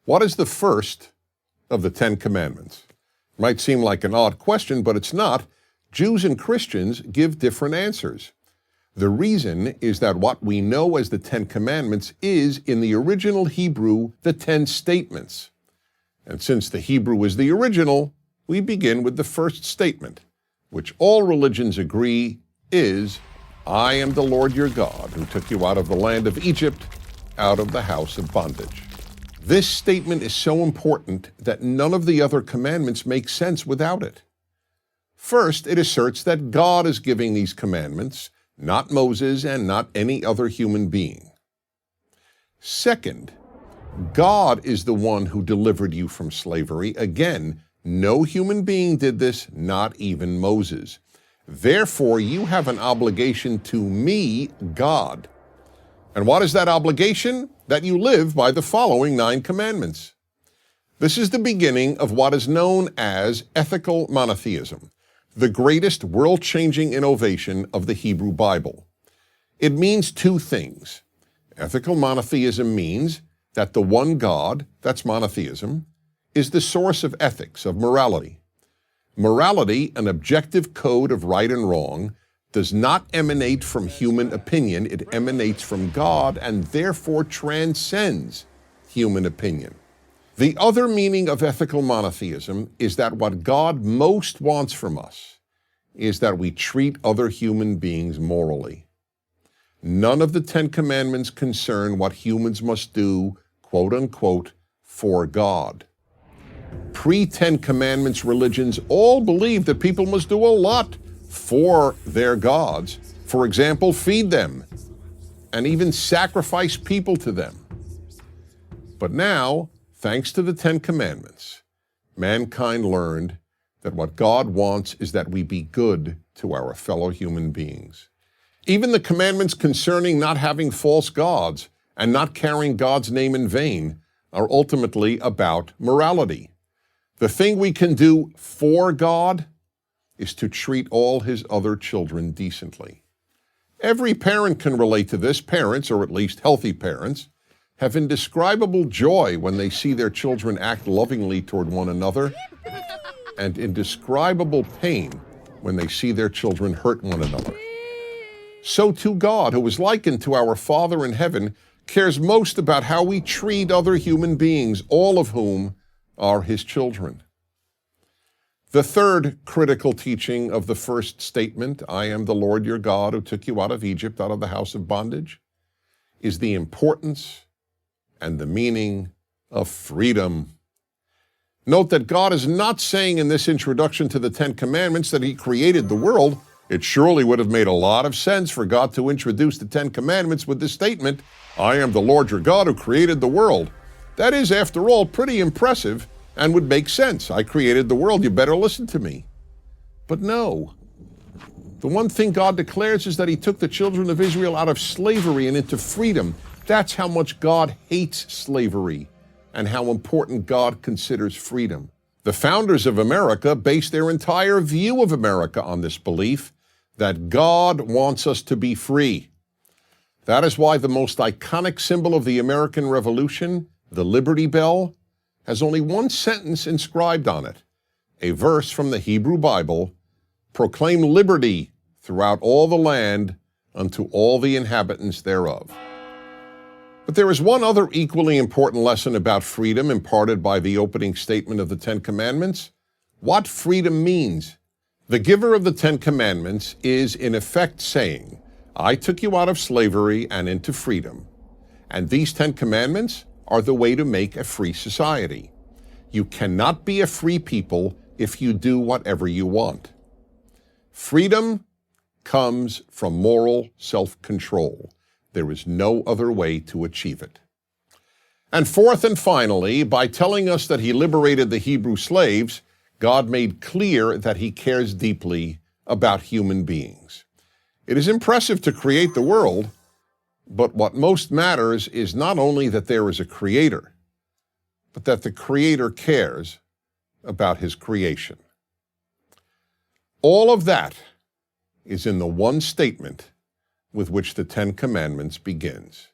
What is the first of the Ten Commandments? It might seem like an odd question, but it's not. Jews and Christians give different answers. The reason is that what we know as the Ten Commandments is, in the original Hebrew, the 10 statements. And since the Hebrew is the original, we begin with the first statement, which all religions agree is, I am the Lord your God, who took you out of the land of Egypt, out of the house of bondage. This statement is so important that none of the other commandments make sense without it. First, it asserts that God is giving these commandments, not Moses and not any other human being. Second, God is the one who delivered you from slavery. Again, no human being did this, not even Moses. Therefore, you have an obligation to me, God. And what is that obligation? That you live by the following 9 commandments. This is the beginning of what is known as ethical monotheism, the greatest world-changing innovation of the Hebrew Bible. It means 2 things. Ethical monotheism means that the one God, that's monotheism, is the source of ethics, of morality. Morality, an objective code of right and wrong, does not emanate from human opinion. It emanates from God and therefore transcends human opinion. The other meaning of ethical monotheism is that what God most wants from us is that we treat other human beings morally. None of the 10 commandments concern what humans must do, quote unquote, for God. Pre-10 Commandments religions all believe that people must do a lot for their gods. For example, feed them and even sacrifice people to them. But now, thanks to the 10 Commandments, mankind learned that what God wants is that we be good to our fellow human beings. Even the commandments concerning not having false gods and not carrying God's name in vain are ultimately about morality. The thing we can do for God is to treat all his other children decently. Every parent can relate to this. Parents, or at least healthy parents, have indescribable joy when they see their children act lovingly toward one another, and indescribable pain when they see their children hurt one another. So too God, who is likened to our Father in heaven, cares most about how we treat other human beings, all of whom are his children. The third critical teaching of the first statement, I am the Lord your God who took you out of Egypt, out of the house of bondage, is the importance and the meaning of freedom. Note that God is not saying in this introduction to the 10 Commandments that he created the world. It surely would have made a lot of sense for God to introduce the 10 Commandments with this statement, I am the Lord your God who created the world. That is, after all, pretty impressive and would make sense. I created the world, you better listen to me. But no. The one thing God declares is that he took the children of Israel out of slavery and into freedom. That's how much God hates slavery and how important God considers freedom. The founders of America based their entire view of America on this belief that God wants us to be free. That is why the most iconic symbol of the American Revolution, the Liberty Bell, has only one sentence inscribed on it, a verse from the Hebrew Bible, proclaim liberty throughout all the land unto all the inhabitants thereof. But there is one other equally important lesson about freedom imparted by the opening statement of the 10 Commandments, what freedom means. The giver of the 10 Commandments is in effect saying, I took you out of slavery and into freedom, and these 10 Commandments are the way to make a free society. You cannot be a free people if you do whatever you want. Freedom comes from moral self-control. There is no other way to achieve it. And fourth and finally, by telling us that he liberated the Hebrew slaves, God made clear that he cares deeply about human beings. It is impressive to create the world, but what most matters is not only that there is a creator, but that the creator cares about his creation. All of that is in the one statement with which the 10 Commandments begins.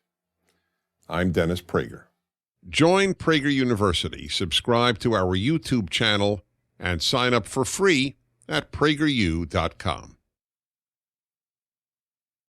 I'm Dennis Prager. Join Prager University, subscribe to our YouTube channel, and sign up for free at prageru.com.